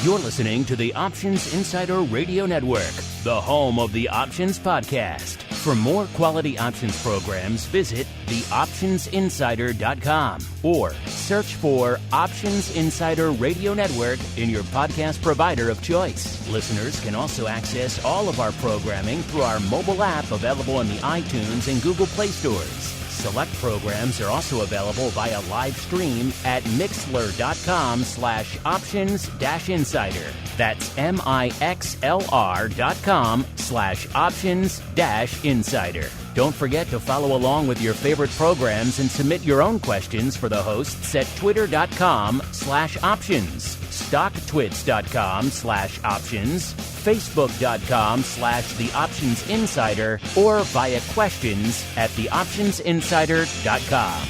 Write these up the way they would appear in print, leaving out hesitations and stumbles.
You're listening to the Options Insider Radio Network, the home of the Options Podcast. For more quality options programs, visit theoptionsinsider.com or search for Options Insider Radio Network in your podcast provider of choice. Listeners can also access all of our programming through our mobile app available in the iTunes and Google Play stores. Select programs are also available via live stream at mixlr.com/options-insider. That's mixlr.com/options-insider. Don't forget to follow along with your favorite programs and submit your own questions for the hosts at twitter.com/options, stocktwits.com/options, facebook.com/theoptionsinsider, or via questions at theoptionsinsider.com.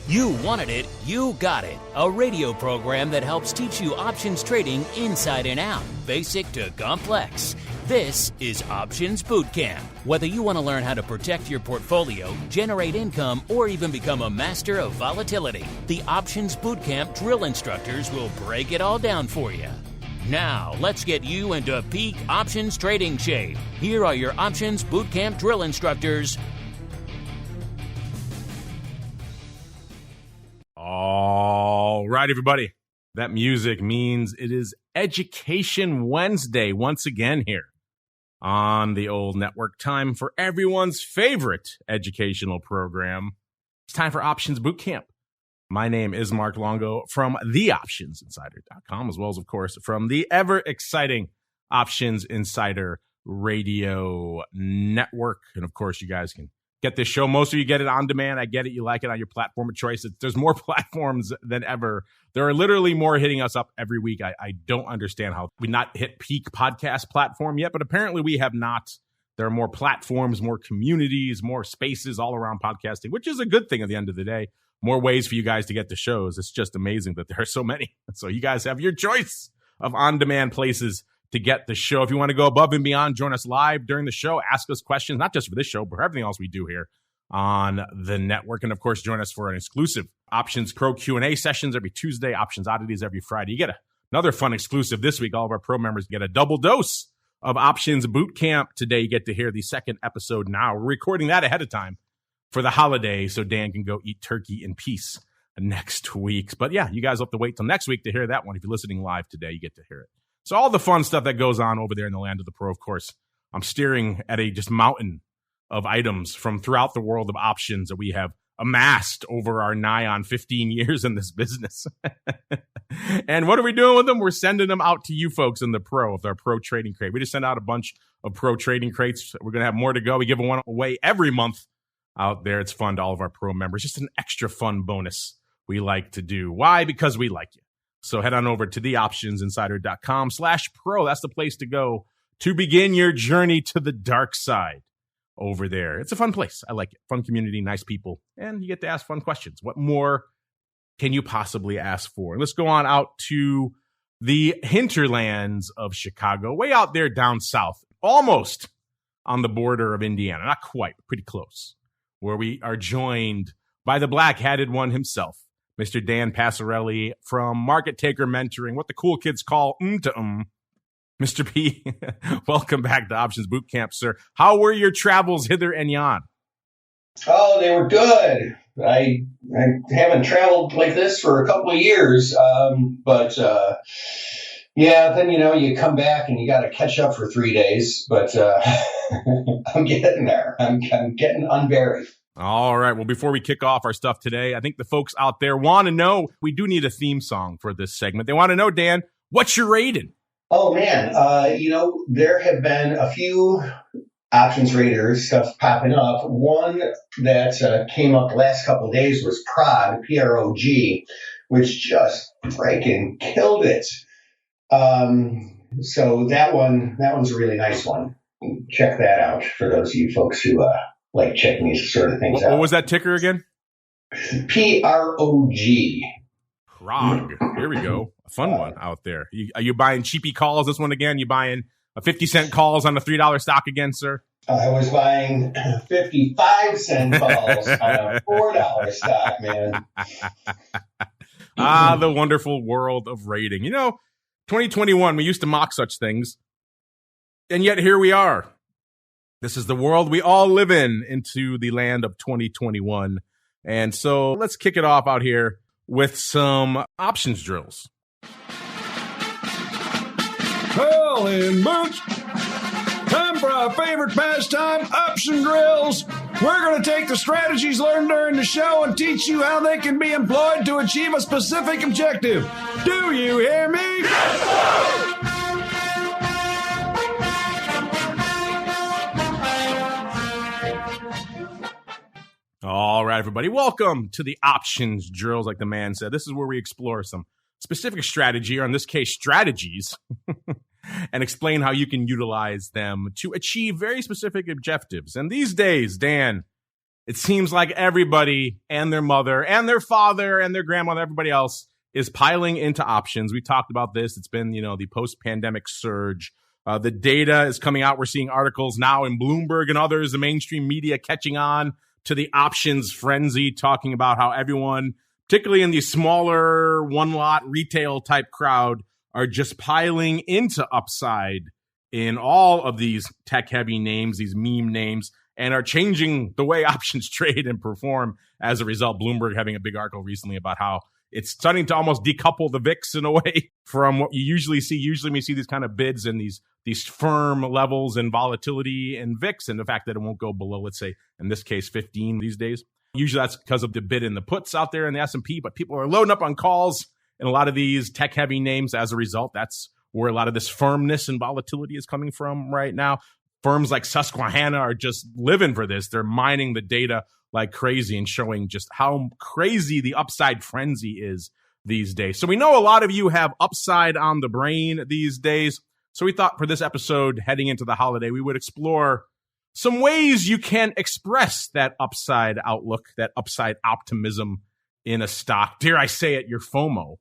You wanted it, you got it. A radio program that helps teach you options trading inside and out, basic to complex. This is Options Bootcamp. Whether you want to learn how to protect your portfolio, generate income, or even become a master of volatility, the Options Bootcamp drill instructors will break it all down for you. Now, let's get you into peak options trading shape. Here are your Options Bootcamp drill instructors. All right, everybody. That music means it is Education Wednesday once again here on the old network. Time for everyone's favorite educational program. It's time for Options Bootcamp. My name is Mark Longo from theoptionsinsider.com, as well as, of course, from the ever-exciting Options Insider Radio Network. And, of course, you guys can get this show. Most of you get it on demand. I get it. You like it on your platform of choice. There's more platforms than ever. There are literally more hitting us up every week. I don't understand how we not hit peak podcast platform yet, but apparently we have not. There are more platforms, more communities, more spaces all around podcasting, which is a good thing at the end of the day. More ways for you guys to get the shows. It's just amazing that there are so many. So you guys have your choice of on-demand places to get the show. If you want to go above and beyond, join us live during the show. Ask us questions, not just for this show, but for everything else we do here on the network. And, of course, join us for an exclusive Options Pro Q&A sessions every Tuesday, Options Oddities every Friday. You get another fun exclusive this week. All of our pro members get a double dose of Options Bootcamp. Today, you get to hear the second episode now. We're recording that ahead of time for the holiday so Dan can go eat turkey in peace next week. But, yeah, you guys will have to wait till next week to hear that one. If you're listening live today, you get to hear it. So all the fun stuff that goes on over there in the land of the pro, of course, I'm staring at a just mountain of items from throughout the world of options that we have amassed over our nigh on 15 years in this business. And what are we doing with them? We're sending them out to you folks in the pro with our pro trading crate. We just sent out a bunch of pro trading crates. We're going to have more to go. We give one away every month out there. It's fun to all of our pro members. Just an extra fun bonus we like to do. Why? Because we like you. So head on over to theoptionsinsider.com/pro. That's the place to go to begin your journey to the dark side over there. It's a fun place. I like it. Fun community, nice people, and you get to ask fun questions. What more can you possibly ask for? Let's go on out to the hinterlands of Chicago, way out there down south, almost on the border of Indiana. Not quite, but pretty close, where we are joined by the black-hatted one himself, Mr. Dan Passarelli from Market Taker Mentoring, what the cool kids call Mr. P, welcome back to Options Bootcamp, sir. How were your travels hither and yon? Oh, they were good. I haven't traveled like this for a couple of years, but then, you come back and you got to catch up for 3 days, but I'm getting there. I'm getting unburied. All right. Well, before we kick off our stuff today, I think the folks out there want to know, we do need a theme song for this segment. They want to know, Dan, what's your rating? Oh, man. There have been a few options raters stuff popping up. One that came up the last couple of days was Prog, P-R-O-G, which just freaking killed it. So that one's a really nice one. Check that out for those of you folks who like checking these sort of things out. What was that ticker again? P-R-O-G. Prog. Here we go. A fun one out there. Are you buying cheapy calls this one again? You buying a 50-cent calls on a $3 stock again, sir? I was buying 55-cent calls on a $4 stock, man. The wonderful world of rating. 2021, we used to mock such things, and yet here we are. This is the world we all live in, into the land of 2021. And so let's kick it off out here with some options drills. Hell in boots. Time for our favorite pastime, option drills. We're going to take the strategies learned during the show and teach you how they can be employed to achieve a specific objective. Do you hear me? Yes, sir! All right, everybody. Welcome to the options drills, like the man said. This is where we explore some specific strategy, or in this case, strategies, and explain how you can utilize them to achieve very specific objectives. And these days, Dan, it seems like everybody and their mother and their father and their grandmother, everybody else is piling into options. We talked about this. It's been, the post-pandemic surge. The data is coming out. We're seeing articles now in Bloomberg and others, the mainstream media catching on to the options frenzy, talking about how everyone, particularly in the smaller one-lot retail type crowd, are just piling into upside in all of these tech-heavy names, these meme names, and are changing the way options trade and perform as a result. Bloomberg having a big article recently about how it's starting to almost decouple the VIX in a way from what you usually see. Usually we see these kind of bids and these firm levels and volatility in VIX, and the fact that it won't go below, let's say, in this case, 15 these days. Usually that's because of the bid in the puts out there in the S&P, but people are loading up on calls in a lot of these tech-heavy names. As a result, that's where a lot of this firmness and volatility is coming from right now. Firms like Susquehanna are just living for this. They're mining the data like crazy and showing just how crazy the upside frenzy is these days. So we know a lot of you have upside on the brain these days. So we thought for this episode, heading into the holiday, we would explore some ways you can express that upside outlook, that upside optimism in a stock. Dare I say it, your FOMO,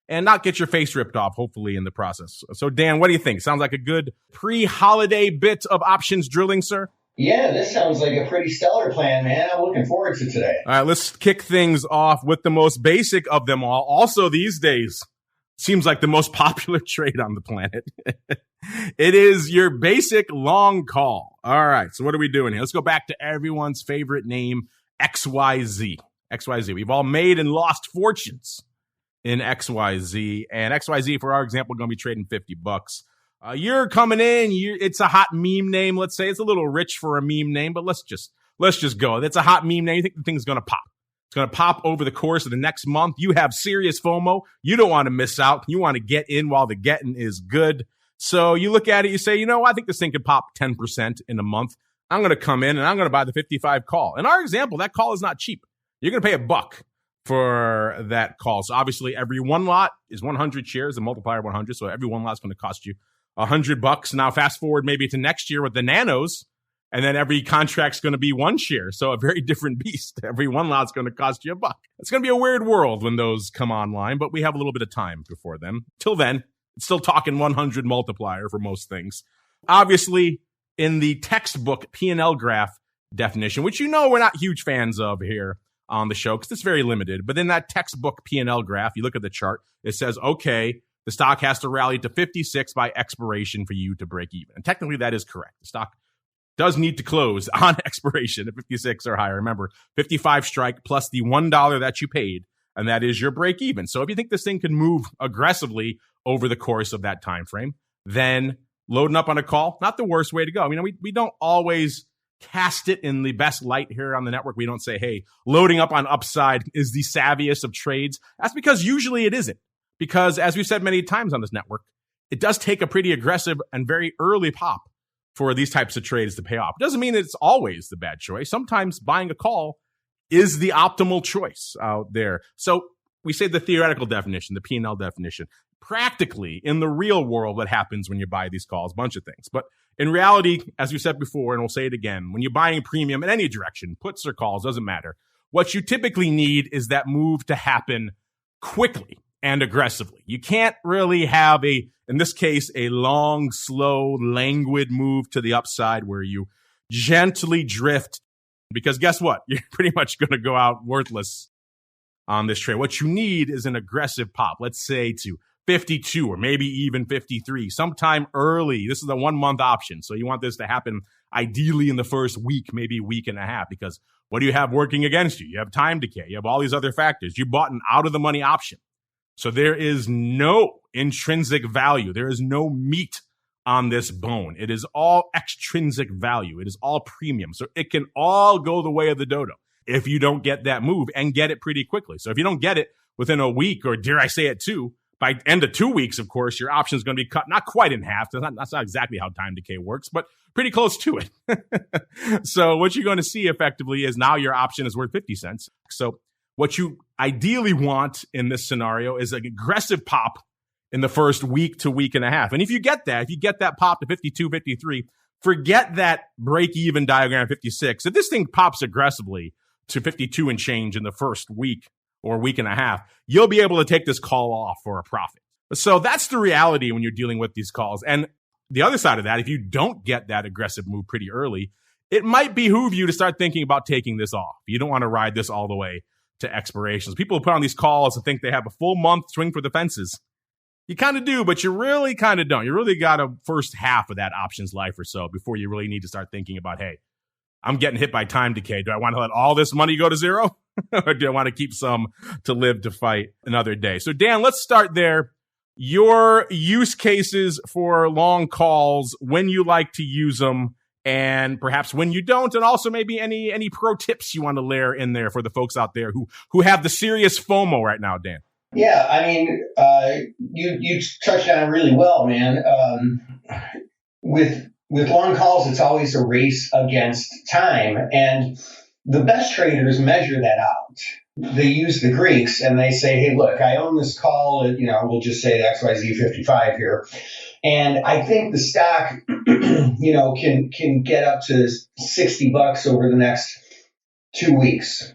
and not get your face ripped off, hopefully, in the process. So, Dan, what do you think? Sounds like a good pre-holiday bit of options drilling, sir? Yeah, this sounds like a pretty stellar plan, man. I'm looking forward to today. All right, let's kick things off with the most basic of them all. Also, these days, seems like the most popular trade on the planet. It is your basic long call. All right, so what are we doing here? Let's go back to everyone's favorite name, XYZ. XYZ. We've all made and lost fortunes in XYZ. And XYZ, for our example, going to be trading $50. You're coming in. It's a hot meme name. Let's say it's a little rich for a meme name, but let's just go. It's a hot meme name. You think the thing's going to pop? It's going to pop over the course of the next month. You have serious FOMO. You don't want to miss out. You want to get in while the getting is good. So you look at it, you say, I think this thing could pop 10% in a month. I'm going to come in and I'm going to buy the 55 call. In our example, that call is not cheap. You're going to pay $1 for that call. So obviously every one lot is 100 shares, a multiplier of 100. So every one lot is going to cost you $100. Now fast forward maybe to next year with the nanos, and then every contract's going to be 1 share. So a very different beast. Every one lot's going to cost you $1. It's going to be a weird world when those come online, but we have a little bit of time before then. Till then, it's still talking 100 multiplier for most things. Obviously, in the textbook P&L graph definition, which we're not huge fans of here on the show because it's very limited. But in that textbook P&L graph, you look at the chart, it says, okay, the stock has to rally to 56 by expiration for you to break even. And technically that is correct. The stock does need to close on expiration at 56 or higher. Remember, 55 strike plus the $1 that you paid, and that is your break even. So if you think this thing can move aggressively over the course of that time frame, then loading up on a call, not the worst way to go. We don't always cast it in the best light here on the network. We don't say, hey, loading up on upside is the savviest of trades. That's because usually it isn't. Because as we've said many times on this network, it does take a pretty aggressive and very early pop for these types of trades to pay off. It doesn't mean it's always the bad choice. Sometimes buying a call is the optimal choice out there. So we say the theoretical definition, the P&L definition. Practically, in the real world, what happens when you buy these calls? A bunch of things. But in reality, as we said before, and we'll say it again, when you're buying premium in any direction, puts or calls, doesn't matter. What you typically need is that move to happen quickly and aggressively. You can't really have in this case, a long, slow, languid move to the upside where you gently drift, because guess what? You're pretty much going to go out worthless on this trade. What you need is an aggressive pop, let's say to 52 or maybe even 53, sometime early. This is a 1 month option. So you want this to happen ideally in the first week, maybe week and a half, because what do you have working against you? You have time decay. You have all these other factors. You bought an out of the money option. So there is no intrinsic value. There is no meat on this bone. It is all extrinsic value. It is all premium. So it can all go the way of the dodo if you don't get that move and get it pretty quickly. So if you don't get it within a week, or dare I say it two, by end of 2 weeks, of course, your option is going to be cut not quite in half. That's not exactly how time decay works, but pretty close to it. So what you're going to see effectively is now your option is worth 50 cents. So what you ideally want in this scenario is an aggressive pop in the first week to week and a half. And if you get that pop to 52, 53, forget that break-even diagram 56. If this thing pops aggressively to 52 and change in the first week or week and a half, you'll be able to take this call off for a profit. So that's the reality when you're dealing with these calls. And the other side of that, if you don't get that aggressive move pretty early, it might behoove you to start thinking about taking this off. You don't want to ride this all the way to expirations. People put on these calls and think they have a full month swing for the fences. You kind of do, but you really kind of don't. You really got a first half of that options life or so before you really need to start thinking about, hey, I'm getting hit by time decay. Do I want to let all this money go to zero? Or do I want to keep some to live to fight another day? So Dan, let's start there. Your use cases for long calls, when you like to use them, and perhaps when you don't, and also maybe any pro tips you want to layer in there for the folks out there who have the serious FOMO right now, Dan. Yeah, I mean, you touched on it really well, man. With long calls, it's always a race against time, and the best traders measure that out. They use the Greeks and they say, hey, look, I own this call at, we'll just say XYZ 55 here. And I think the stock, can get up to $60 over the next 2 weeks.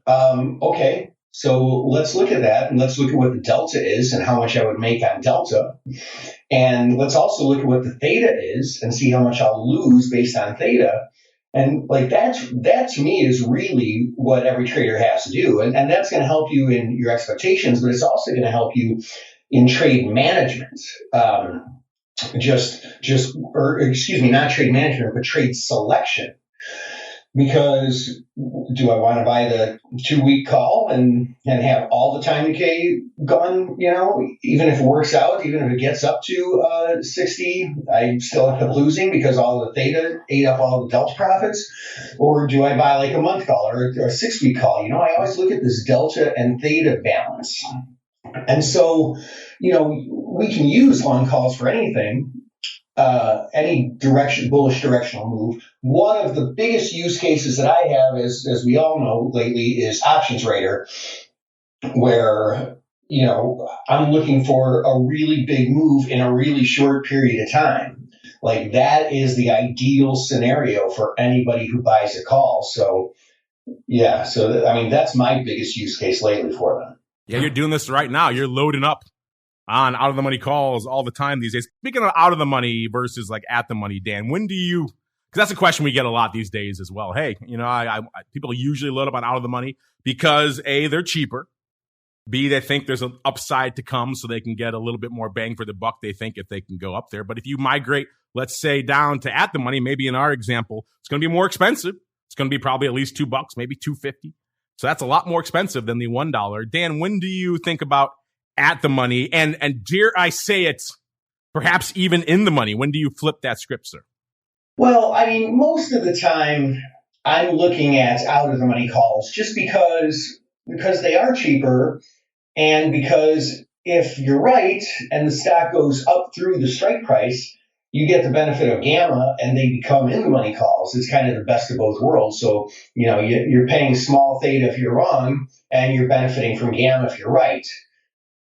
Okay, so let's look at that and let's look at what the delta is and how much I would make on delta. And let's also look at what the theta is and see how much I'll lose based on theta. And like that to me is really what every trader has to do. And that's going to help you in your expectations, but it's also going to help you in trade management. Not trade management, but trade selection. Because do I want to buy the 2 week call and have all the time decay gone, even if it works out, even if it gets up to 60, I still end up losing because all the theta ate up all the delta profits? Or do I buy like a month call or a 6 week call? I always look at this delta and theta balance. And so, we can use long calls for anything. Any bullish directional move. One of the biggest use cases that I have, as we all know lately, is options rater, where, I'm looking for a really big move in a really short period of time. Like that is the ideal scenario for anybody who buys a call. So, yeah. So, that's my biggest use case lately for them. Yeah, you're doing this right now. You're loading up on out of the money calls all the time these days. Speaking of out of the money versus like at the money, Dan, because that's a question we get a lot these days as well. Hey, people usually load up on out of the money because A, they're cheaper. B, they think there's an upside to come so they can get a little bit more bang for the buck, they think, if they can go up there. But if you migrate, let's say, down to at the money, maybe in our example, it's going to be more expensive. It's going to be probably at least $2, maybe $2.50. So that's a lot more expensive than the $1. Dan, when do you think about at the money, and dare I say it, perhaps even in the money? When do you flip that script, sir? Well, most of the time I'm looking at out of the money calls just because they are cheaper, and because if you're right and the stock goes up through the strike price, you get the benefit of gamma and they become in the money calls. It's kind of the best of both worlds. So, you're paying small theta if you're wrong, and you're benefiting from gamma if you're right.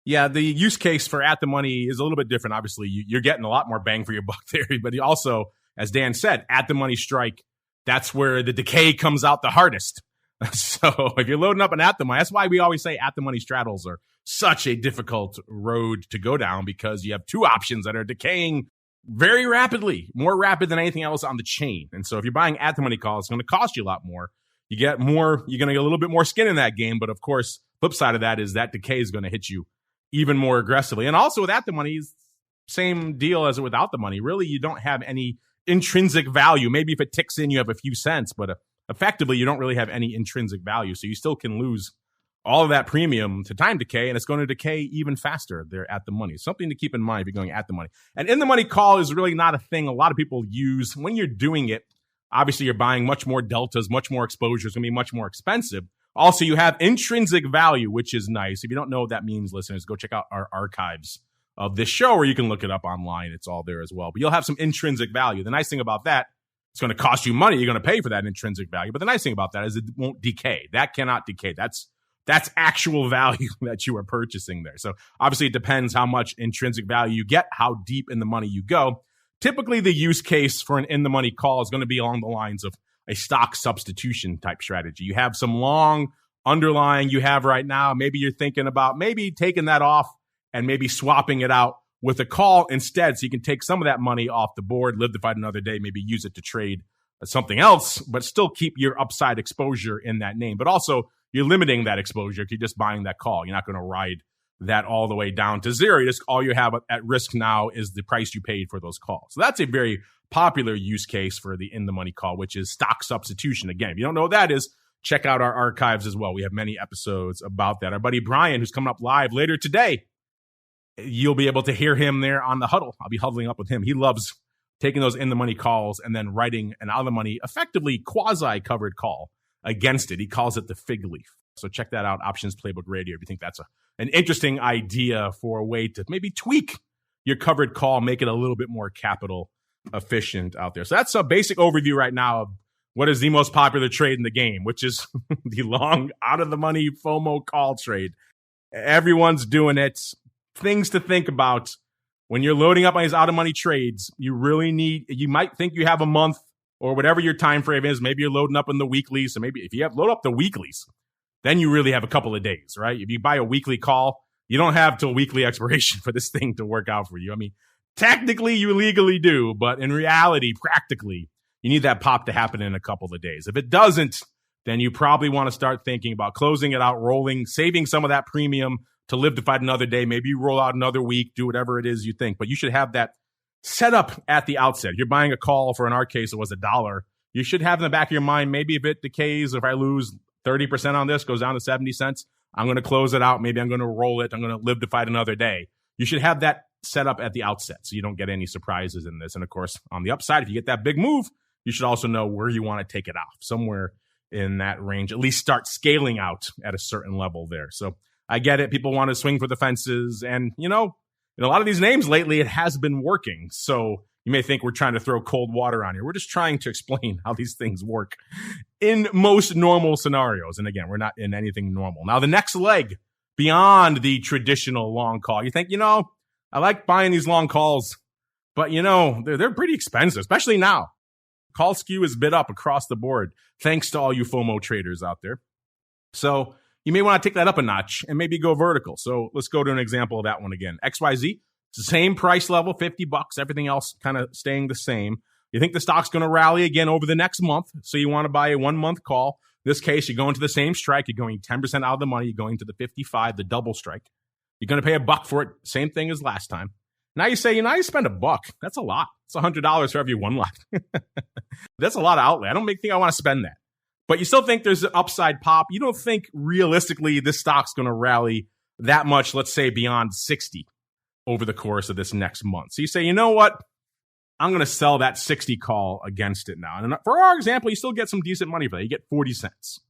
Yeah, the use case for at the money is a little bit different. Obviously, you're getting a lot more bang for your buck there. But also, as Dan said, at the money strike, that's where the decay comes out the hardest. So if you're loading up an at the money, that's why we always say at the money straddles are such a difficult road to go down, because you have two options that are decaying very rapidly, more rapid than anything else on the chain. And so if you're buying at the money call, it's going to cost you a lot more. You get more, you're going to get a little bit more skin in that game. But of course, flip side of that is that decay is going to hit you even more aggressively. And also with at the money, same deal as without the money. Really, you don't have any intrinsic value. Maybe if it ticks in, you have a few cents, but effectively, you don't really have any intrinsic value. So you still can lose all of that premium to time decay, and it's going to decay even faster there at the money. Something to keep in mind if you're going at the money. And in the money call is really not a thing a lot of people use. When you're doing it, obviously you're buying much more deltas, much more exposure. It's going to be much more expensive. Also, you have intrinsic value, which is nice. If you don't know what that means, listeners, go check out our archives of this show, or you can look it up online. It's all there as well. But you'll have some intrinsic value. The nice thing about that, it's going to cost you money. You're going to pay for that intrinsic value. But the nice thing about that is it won't decay. That cannot decay. That's actual value that you are purchasing there. So obviously it depends how much intrinsic value you get, how deep in the money you go. Typically the use case for an in the money call is going to be along the lines of a stock substitution type strategy. You have some long underlying you have right now. Maybe you're thinking about maybe taking that off and maybe swapping it out with a call instead. So you can take some of that money off the board, live to fight another day, maybe use it to trade something else, but still keep your upside exposure in that name. But also you're limiting that exposure if you're just buying that call. You're not going to ride that all the way down to zero. All you have at risk now is the price you paid for those calls. So that's a very popular use case for the in the money call, which is stock substitution. Again, if you don't know what that is, check out our archives as well. We have many episodes about that. Our buddy Brian, who's coming up live later today, you'll be able to hear him there on the huddle. I'll be huddling up with him. He loves taking those in the money calls and then writing an out of the money, effectively quasi covered call against it. He calls it the fig leaf. So check that out, Options Playbook Radio, if you think that's an interesting idea for a way to maybe tweak your covered call, make it a little bit more capital efficient out there. So that's a basic overview right now of what is the most popular trade in the game, which is the long out of the money FOMO call trade. Everyone's doing it. Things to think about when you're loading up on these out of money trades. You might think you have a month or whatever your time frame is. Maybe you're loading up in the weeklies. So maybe if you load up the weeklies, then you really have a couple of days, right? If you buy a weekly call, you don't have till weekly expiration for this thing to work out for you. I mean, technically you legally do, but in reality, practically, you need that pop to happen in a couple of days. If it doesn't, then you probably want to start thinking about closing it out, rolling, saving some of that premium to live to fight another day. Maybe you roll out another week, do whatever it is you think, but you should have that set up at the outset. If you're buying a call for, in our case, it was $1. You should have in the back of your mind, maybe if it decays, if I lose 30% on this, goes down to 70 cents, I'm going to close it out. Maybe I'm going to roll it. I'm going to live to fight another day. You should have that set up at the outset so you don't get any surprises in this. And of course, on the upside, if you get that big move, you should also know where you want to take it off, somewhere in that range. At least start scaling out at a certain level there. So I get it. People want to swing for the fences. And, in a lot of these names lately, it has been working. So you may think we're trying to throw cold water on here. We're just trying to explain how these things work in most normal scenarios. And again, we're not in anything normal. Now, the next leg beyond the traditional long call, you think, I like buying these long calls, but, they're pretty expensive, especially now. Call skew is bid up across the board, thanks to all you FOMO traders out there. So you may want to take that up a notch and maybe go vertical. So let's go to an example of that one again. XYZ. Same price level, $50, everything else kind of staying the same. You think the stock's going to rally again over the next month, so you want to buy a 1 month call. In this case, you're going to the same strike. You're going 10% out of the money. You're going to the 55, the double strike. You're going to pay $1 for it, same thing as last time. Now you say, you spend $1. That's a lot. It's $100 for every one lot. That's a lot of outlay. I don't think I want to spend that. But you still think there's an upside pop. You don't think realistically this stock's going to rally that much, let's say beyond 60. Over the course of this next month. So you say, you know what? I'm going to sell that 60 call against it now. And for our example, you still get some decent money for that. You get 40 cents.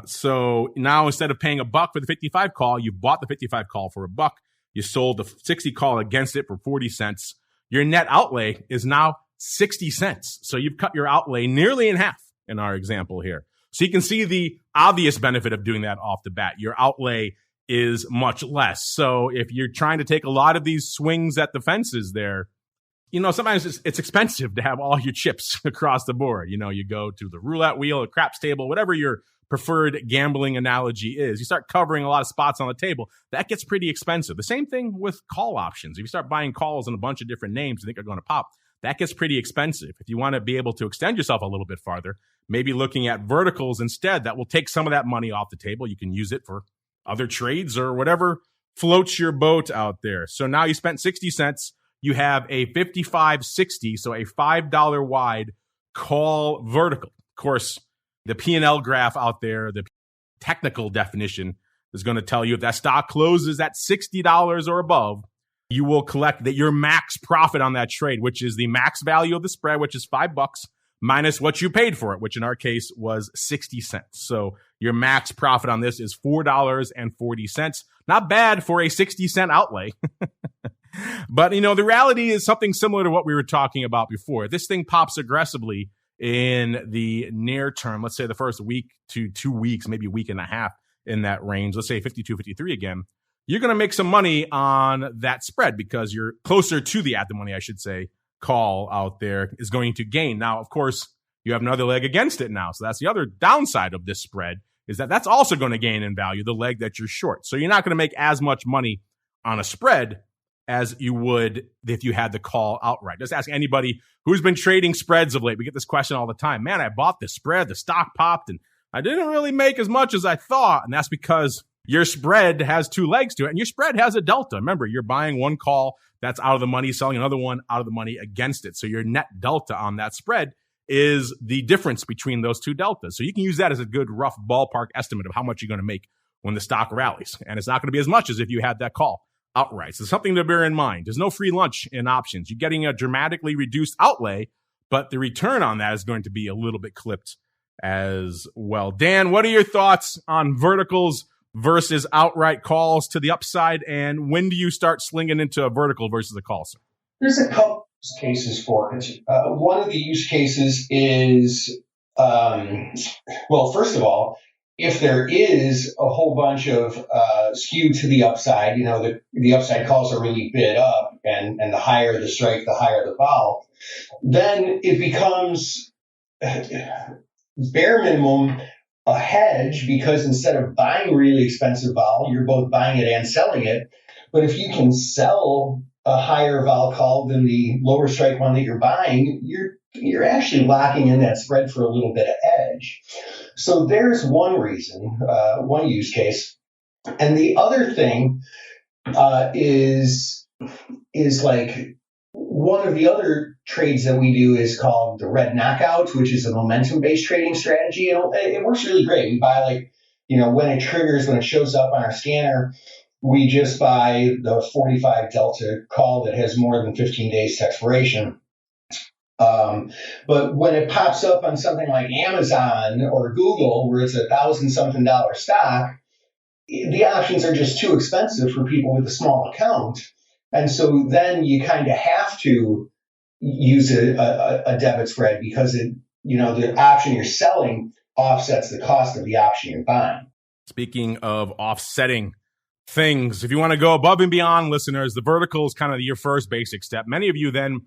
So now instead of paying $1 for the 55 call, you bought the 55 call for $1. You sold the 60 call against it for 40 cents. Your net outlay is now 60 cents. So you've cut your outlay nearly in half in our example here. So you can see the obvious benefit of doing that off the bat. Your outlay is much less. So if you're trying to take a lot of these swings at the fences there, sometimes it's expensive to have all your chips across the board. You go to the roulette wheel, a craps table, whatever you're preferred gambling analogy is. You start covering a lot of spots on the table, that gets pretty expensive. The same thing with call options. If you start buying calls in a bunch of different names you think are going to pop, that gets pretty expensive. If you want to be able to extend yourself a little bit farther, maybe looking at verticals instead, that will take some of that money off the table. You can use it for other trades or whatever floats your boat out there. So now you spent 60 cents. You have a 55.60, so a $5 wide call vertical. Of course, the P&L graph out there, the technical definition is going to tell you if that stock closes at $60 or above, you will collect that your max profit on that trade, which is the max value of the spread, which is $5 minus what you paid for it, which in our case was 60 cents. So your max profit on this is $4.40. Not bad for a 60-cent outlay. But, the reality is something similar to what we were talking about before. If this thing pops aggressively in the near term, let's say the first week to 2 weeks, maybe a week and a half in that range, let's say 52, 53 again, you're going to make some money on that spread because you're closer to the at the money, I should say, call out there is going to gain. Now, of course, you have another leg against it now. So that's the other downside of this spread is that that's also going to gain in value, the leg that you're short. So you're not going to make as much money on a spread as you would if you had the call outright. Just ask anybody who's been trading spreads of late. We get this question all the time. Man, I bought this spread, the stock popped, and I didn't really make as much as I thought. And that's because your spread has two legs to it, and your spread has a delta. Remember, you're buying one call that's out of the money, selling another one out of the money against it. So your net delta on that spread is the difference between those two deltas. So you can use that as a good rough ballpark estimate of how much you're going to make when the stock rallies. And it's not going to be as much as if you had that call outright. So something to bear in mind. There's no free lunch in options. You're getting a dramatically reduced outlay, but the return on that is going to be a little bit clipped as well. Dan, what are your thoughts on verticals versus outright calls to the upside? And when do you start slinging into a vertical versus a call, sir? There's a couple use cases for it. One of the use cases is, first of all, if there is a whole bunch of skew to the upside, the upside calls are really bid up, and the higher the strike, the higher the vol, then it becomes bare minimum a hedge, because instead of buying really expensive vol, you're both buying it and selling it. But if you can sell a higher vol call than the lower strike one that you're buying, you're actually locking in that spread for a little bit of edge. So there's one reason, one use case. And the other thing is like one of the other trades that we do is called the red knockout, which is a momentum-based trading strategy. It works really great. We buy when it triggers, when it shows up on our scanner, we just buy the 45 delta call that has more than 15 days to expiration. But when it pops up on something like Amazon or Google, where it's $1,000-something stock, the options are just too expensive for people with a small account. And so then you kind of have to use a debit spread because the option you're selling offsets the cost of the option you're buying. Speaking of offsetting things, if you want to go above and beyond, listeners, the vertical is kind of your first basic step. Many of you then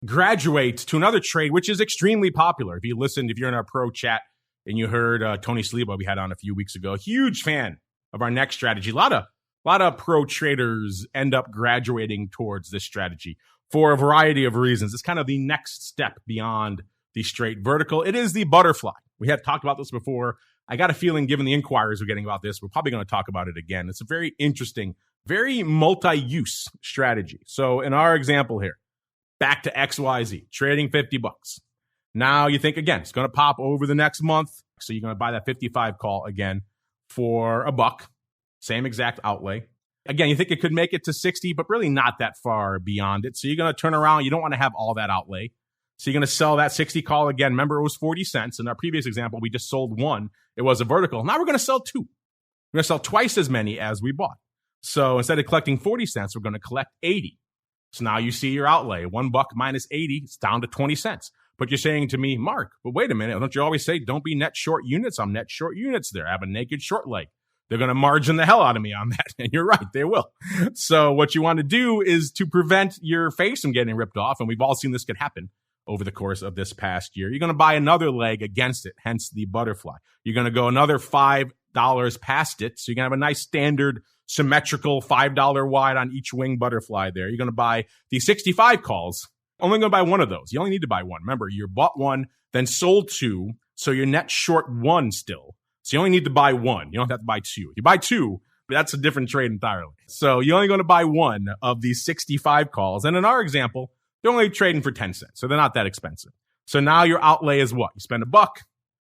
graduate to another trade, which is extremely popular. If you're in our pro chat and you heard Tony Sliwa we had on a few weeks ago, huge fan of our next strategy. A lot of pro traders end up graduating towards this strategy for a variety of reasons. It's kind of the next step beyond the straight vertical. It is the butterfly. We have talked about this before. I got a feeling, given the inquiries we're getting about this, we're probably going to talk about it again. It's a very interesting, very multi-use strategy. So in our example here, back to XYZ, trading $50. Now you think, again, it's going to pop over the next month. So you're going to buy that 55 call again for $1, same exact outlay. Again, you think it could make it to 60, but really not that far beyond it. So you're going to turn around. You don't want to have all that outlay. So you're going to sell that 60 call again. Remember, it was 40 cents. In our previous example, we just sold one. It was a vertical. Now we're going to sell two. We're going to sell twice as many as we bought. So instead of collecting 40 cents, we're going to collect 80. So now you see your outlay, $1 minus 80, it's down to 20 cents. But you're saying to me, Mark, but wait a minute, don't you always say, don't be net short units? I'm net short units there. I have a naked short leg. They're going to margin the hell out of me on that. And you're right, they will. So what you want to do is to prevent your face from getting ripped off. And we've all seen this could happen over the course of this past year. You're going to buy another leg against it, hence the butterfly. You're going to go another $5 past it. So you're going to have a nice standard symmetrical $5 wide on each wing butterfly there. You're going to buy the 65 calls. Only going to buy one of those. You only need to buy one. Remember, you bought one, then sold two. So you're net short one still. So you only need to buy one. You don't have to buy two. If you buy two, that's a different trade entirely. So you're only going to buy one of these 65 calls. And in our example, they're only trading for 10 cents. So they're not that expensive. So now your outlay is what? You spend $1.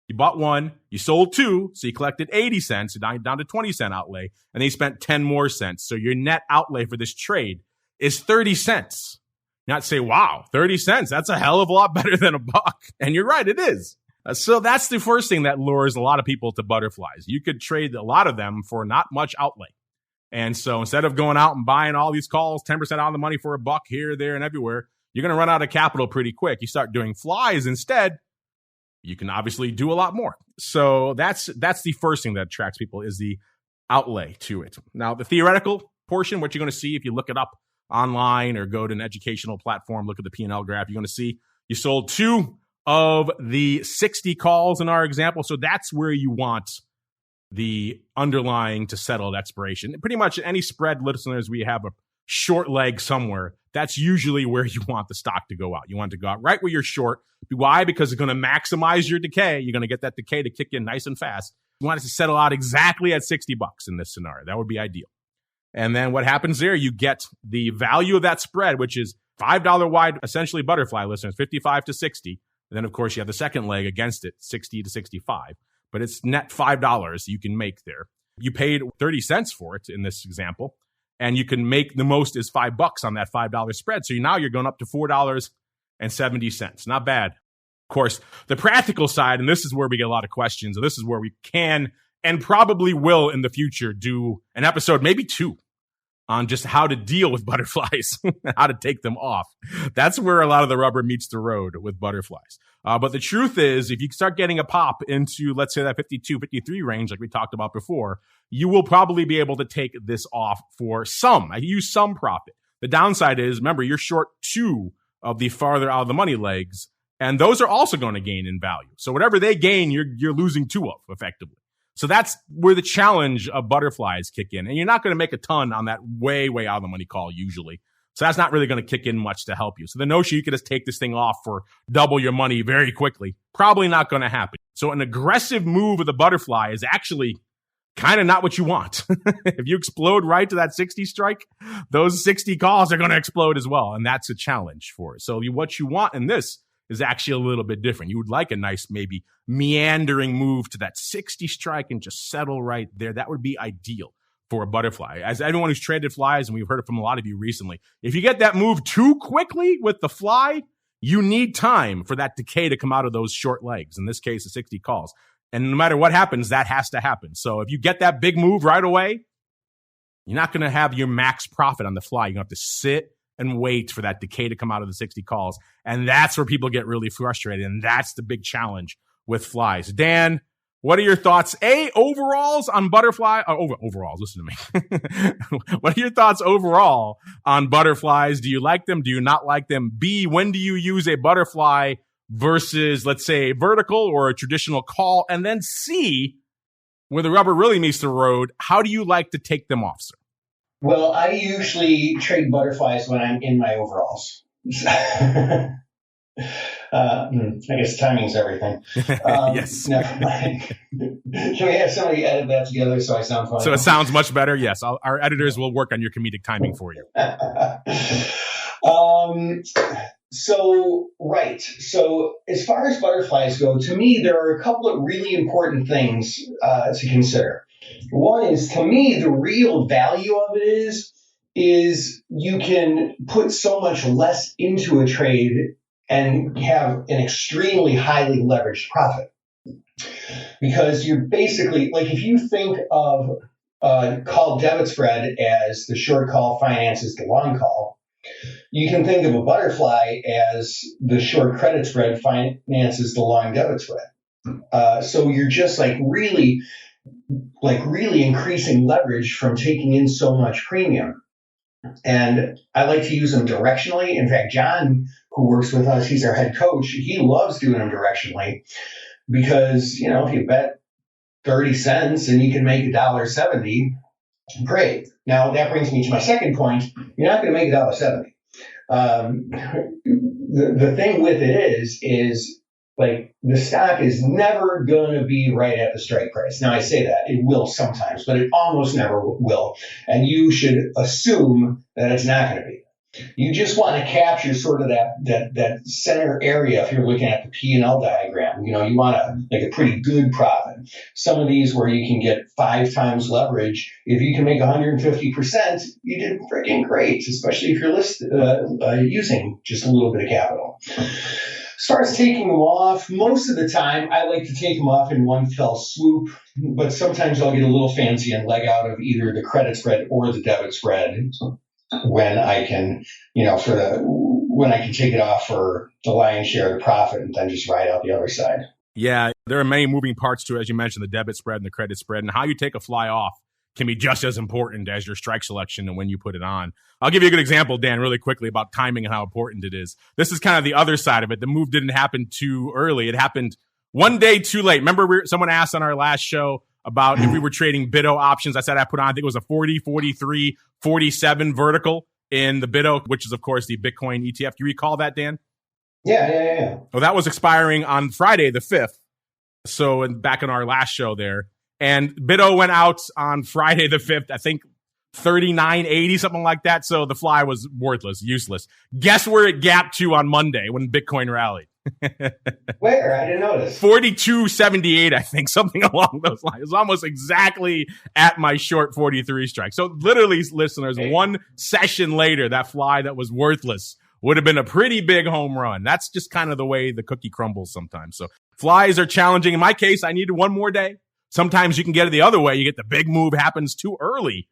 You bought one, you sold two, so you collected 80 cents, you're down to 20 cent outlay, and then you spent 10 more cents. So your net outlay for this trade is 30 cents. You not say, wow, 30 cents, that's a hell of a lot better than $1. And you're right, it is. So that's the first thing that lures a lot of people to butterflies. You could trade a lot of them for not much outlay. And so instead of going out and buying all these calls, 10% out of the money for $1 here, there, and everywhere, you're going to run out of capital pretty quick. You start doing flies instead, you can obviously do a lot more. So that's the first thing that attracts people is the outlay to it. Now, the theoretical portion, what you're going to see if you look it up online or go to an educational platform, look at the P&L graph, you're going to see you sold two of the 60 calls in our example. So that's where you want the underlying to settle at expiration. Pretty much any spread listeners, we have a short leg somewhere. That's usually where you want the stock to go out. You want it to go out right where you're short. Why? Because it's going to maximize your decay. You're going to get that decay to kick in nice and fast. You want it to settle out exactly at $60 in this scenario. That would be ideal. And then what happens there, you get the value of that spread, which is $5 wide, essentially butterfly listeners, 55 to 60. And then, of course, you have the second leg against it, 60 to 65. But it's net $5 you can make there. You paid 30 cents for it in this example. And you can make the most is $5 on that $5 spread. So now you're going up to $4.70. Not bad. Of course, the practical side, and this is where we get a lot of questions, and this is where we can and probably will in the future do an episode, maybe two, on just how to deal with butterflies, how to take them off. That's where a lot of the rubber meets the road with butterflies. But the truth is, if you start getting a pop into, let's say, that 52, 53 range, like we talked about before, you will probably be able to take this off for some. I use some profit. The downside is, remember, you're short two of the farther out of the money legs, and those are also going to gain in value. So whatever they gain, you're losing two of, effectively. So that's where the challenge of butterflies kick in. And you're not going to make a ton on that way, way out of the money call usually. So that's not really going to kick in much to help you. So the notion you could just take this thing off for double your money very quickly, probably not going to happen. So an aggressive move of the butterfly is actually kind of not what you want. If you explode right to that 60 strike, those 60 calls are going to explode as well. And that's a challenge for it. So what you want in this is actually a little bit different. You would like a nice, maybe meandering move to that 60 strike and just settle right there. That would be ideal for a butterfly. As everyone who's traded flies, and we've heard it from a lot of you recently, if you get that move too quickly with the fly, you need time for that decay to come out of those short legs. In this case, the 60 calls. And no matter what happens, that has to happen. So if you get that big move right away, you're not going to have your max profit on the fly. You're going to have to sit and wait for that decay to come out of the 60 calls. And that's where people get really frustrated. And that's the big challenge with flies. Dan, what are your thoughts? A, overalls on butterfly? Overalls, listen to me. What are your thoughts overall on butterflies? Do you like them? Do you not like them? B, when do you use a butterfly versus, let's say, vertical or a traditional call? And then C, where the rubber really meets the road, how do you like to take them off, sir? Well, I usually trade butterflies when I'm in my overalls. I guess timing's everything. Yes. Never mind. Can we have somebody edit that together so I sound funny? So it sounds much better. Yes, our editors will work on your comedic timing for you. So as far as butterflies go, to me, there are a couple of really important things to consider. One is, to me, the real value of it is you can put so much less into a trade and have an extremely highly leveraged profit. Because you're basically, like, if you think of call debit spread as the short call finances the long call, you can think of a butterfly as the short credit spread finances the long debit spread. So you're just really increasing leverage from taking in so much premium. And I like to use them directionally. In fact, John who works with us, he's our head coach. He loves doing them directionally because, if you bet 30 cents and you can make $1.70, great. Now that brings me to my second point. You're not going to make $1.70. The thing with it is like the stock is never going to be right at the strike price. Now I say that it will sometimes, but it almost never will. And you should assume that it's not going to be. You just want to capture sort of that center area if you're looking at the P&L diagram. You want to make a pretty good profit. Some of these where you can get 5 times leverage, if you can make 150%, you did freaking great, especially if you're using just a little bit of capital. As far as taking them off, most of the time I like to take them off in one fell swoop, but sometimes I'll get a little fancy and leg out of either the credit spread or the debit spread. When I can, when I can take it off for the lion's share of the profit and then just ride out the other side. Yeah, there are many moving parts to it, as you mentioned, the debit spread and the credit spread, and how you take a fly off can be just as important as your strike selection and when you put it on. I'll give you a good example, Dan, really quickly about timing and how important it is. This is kind of the other side of it. The move didn't happen too early. It happened one day too late. Remember, someone asked on our last show about if we were trading BIDO options. I said I put on, I think it was a 40, 43, 47 vertical in the BIDO, which is, of course, the Bitcoin ETF. Do you recall that, Dan? Yeah. Well, that was expiring on Friday the 5th. So back in our last show there. And BIDO went out on Friday the 5th, I think 39.80, something like that. So the fly was worthless, useless. Guess where it gapped to on Monday when Bitcoin rallied? Where? I didn't notice. 42.78, I think, something along those lines. It was almost exactly at my short 43 strike. So literally, listeners, one session later, that fly that was worthless would have been a pretty big home run. That's just kind of the way the cookie crumbles sometimes. So flies are challenging. In my case, I needed one more day. Sometimes you can get it the other way. You get the big move happens too early.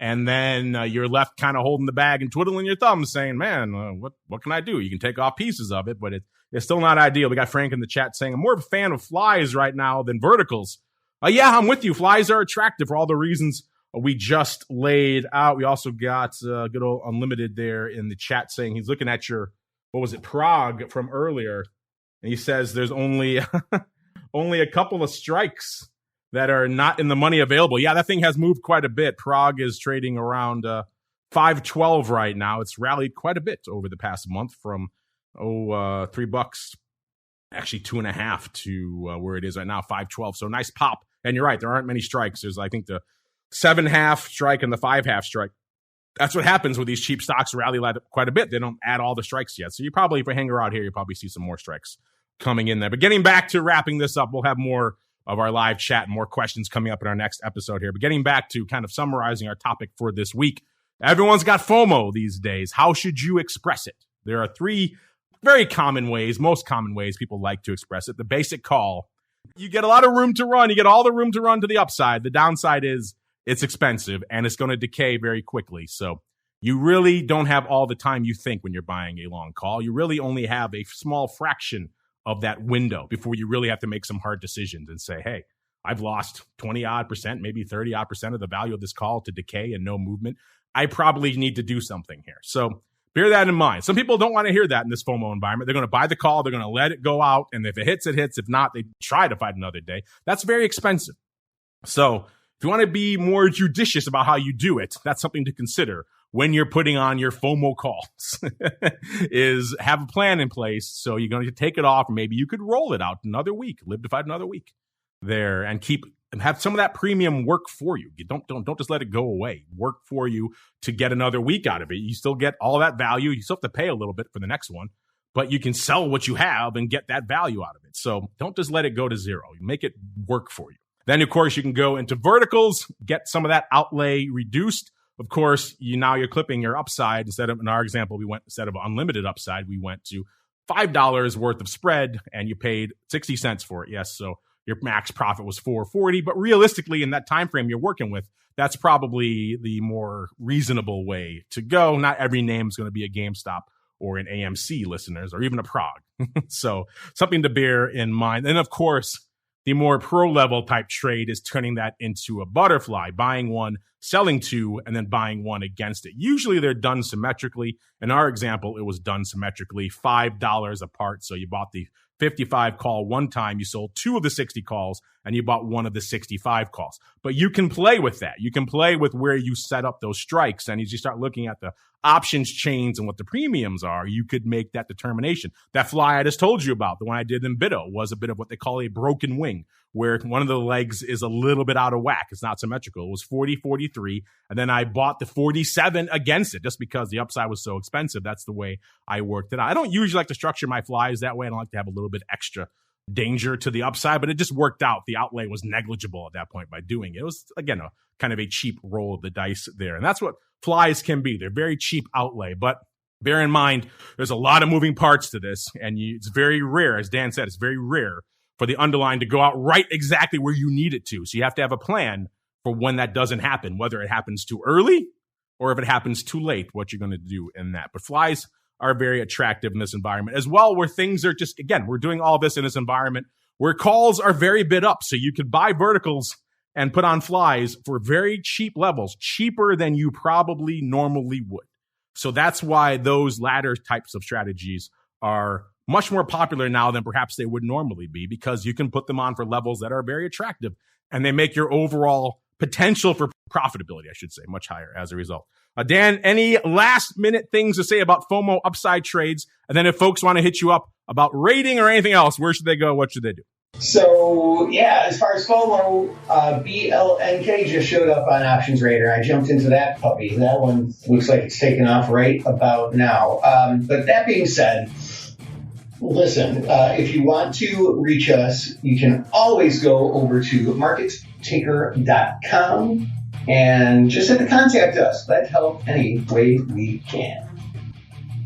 And then you're left kind of holding the bag and twiddling your thumbs saying, man, what can I do? You can take off pieces of it, but it's still not ideal. We got Frank in the chat saying, I'm more of a fan of flies right now than verticals. Yeah, I'm with you. Flies are attractive for all the reasons we just laid out. We also got good old Unlimited there in the chat saying he's looking at your, Prague from earlier. And he says there's only a couple of strikes that are not in the money available. Yeah, that thing has moved quite a bit. Prague is trading around 512 right now. It's rallied quite a bit over the past month from $3, actually 2.5 to where it is right now, 512. So nice pop. And you're right, there aren't many strikes. There's, I think, the 7.5 strike and the 5.5 strike. That's what happens with these cheap stocks rally quite a bit. They don't add all the strikes yet. So you probably, if you hang around here, you probably see some more strikes coming in there. But getting back to wrapping this up, we'll have more of our live chat and more questions coming up in our next episode here. But getting back to kind of summarizing our topic for this week, everyone's got FOMO these days. How should you express it? There are 3 very common ways, most common ways people like to express it. The basic call. You get a lot of room to run. You get all the room to run to the upside. The downside is it's expensive and it's going to decay very quickly. So you really don't have all the time you think when you're buying a long call. You really only have a small fraction of that window before you really have to make some hard decisions and say, hey, I've lost 20-odd%, maybe 30-odd% of the value of this call to decay and no movement. I probably need to do something here. So bear that in mind. Some people don't want to hear that in this FOMO environment. They're going to buy the call. They're going to let it go out. And if it hits, it hits. If not, they try to fight another day. That's very expensive. So if you want to be more judicious about how you do it, that's something to consider when you're putting on your FOMO calls is have a plan in place. So you're going to take it off. Maybe you could roll it out another week, live to fight another week there and have some of that premium work for you. You don't just let it go away. Work for you to get another week out of it. You still get all that value. You still have to pay a little bit for the next one, but you can sell what you have and get that value out of it. So don't just let it go to zero. You make it work for you. Then, of course, you can go into verticals, get some of that outlay reduced. Of course, you're clipping your upside. In our example, instead of unlimited upside, we went to $5 worth of spread and you paid 60 cents for it. Yes. So your max profit was $4.40, but realistically in that time frame you're working with, that's probably the more reasonable way to go. Not every name is going to be a GameStop or an AMC, listeners, or even a Prague. So something to bear in mind. And of course, The more pro-level type trade is turning that into a butterfly, buying one, selling two, and then buying one against it. Usually they're done symmetrically. In our example, it was done symmetrically, $5 apart. So you bought the 55 call one time, you sold 2 of the 60 calls, and you bought 1 of the 65 calls. But you can play with that. You can play with where you set up those strikes. And as you start looking at the options chains and what the premiums are, you could make that determination. That fly I just told you about, the one I did in Bitto, was a bit of what they call a broken wing, where one of the legs is a little bit out of whack. It's not symmetrical. It was 40-43, and then I bought the 47 against it just because the upside was so expensive. That's the way I worked it out. I don't usually like to structure my flies that way. I don't like to have a little bit extra danger to the upside, but it just worked out. The outlay was negligible at that point by doing it. It was, again, a kind of a cheap roll of the dice there. And that's what flies can be. They're very cheap outlay, but bear in mind, there's a lot of moving parts to this, and it's very rare, as Dan said, it's very rare for the underlying to go out right exactly where you need it to. So you have to have a plan for when that doesn't happen, whether it happens too early or if it happens too late, what you're going to do in that. But flies are very attractive in this environment as well, where things are just, again, we're doing all this in this environment where calls are very bid up. So you could buy verticals and put on flies for very cheap levels, cheaper than you probably normally would. So that's why those latter types of strategies are much more popular now than perhaps they would normally be, because you can put them on for levels that are very attractive, and they make your overall potential for profitability, I should say, much higher as a result. Dan, any last minute things to say about FOMO upside trades? And then if folks want to hit you up about rating or anything else, where should they go? What should they do? So, yeah, as far as FOMO, BLNK just showed up on Options Radar. I jumped into that puppy. That one looks like it's taken off right about now. But that being said, listen, if you want to reach us, you can always go over to markettaker.com and just hit the contact us. Let's help any way we can.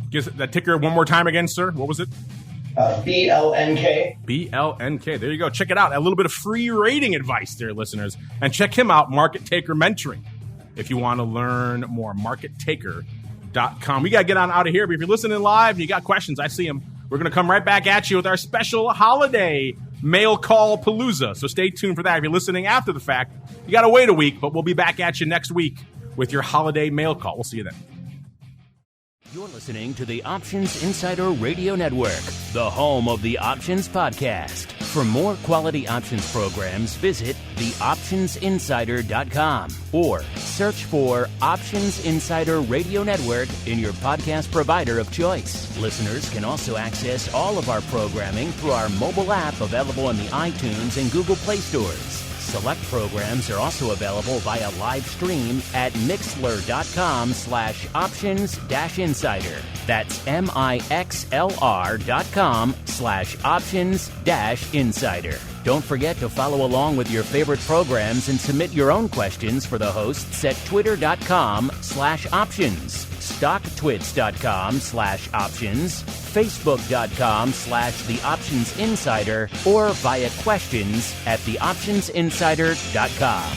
Give that ticker one more time again, sir. What was it? BLNK. BLNK. There you go. Check it out. A little bit of free rating advice there, listeners. And check him out, Market Taker Mentoring, if you want to learn more. MarketTaker.com. We got to get on out of here. But if you're listening live and you got questions, I see them. We're going to come right back at you with our special holiday mail call palooza. So stay tuned for that. If you're listening after the fact, you got to wait a week, but we'll be back at you next week with your holiday mail call. We'll see you then. You're listening to the Options Insider Radio Network, the home of the Options Podcast. For more quality options programs, visit theoptionsinsider.com or search for Options Insider Radio Network in your podcast provider of choice. Listeners can also access all of our programming through our mobile app available in the iTunes and Google Play stores. Select programs are also available via live stream at mixlr.com/options-insider. That's mixlr.com/options-insider. Don't forget to follow along with your favorite programs and submit your own questions for the hosts at twitter.com/options, stocktwits.com/options, facebook.com/theoptionsinsider, or via questions at theoptionsinsider.com.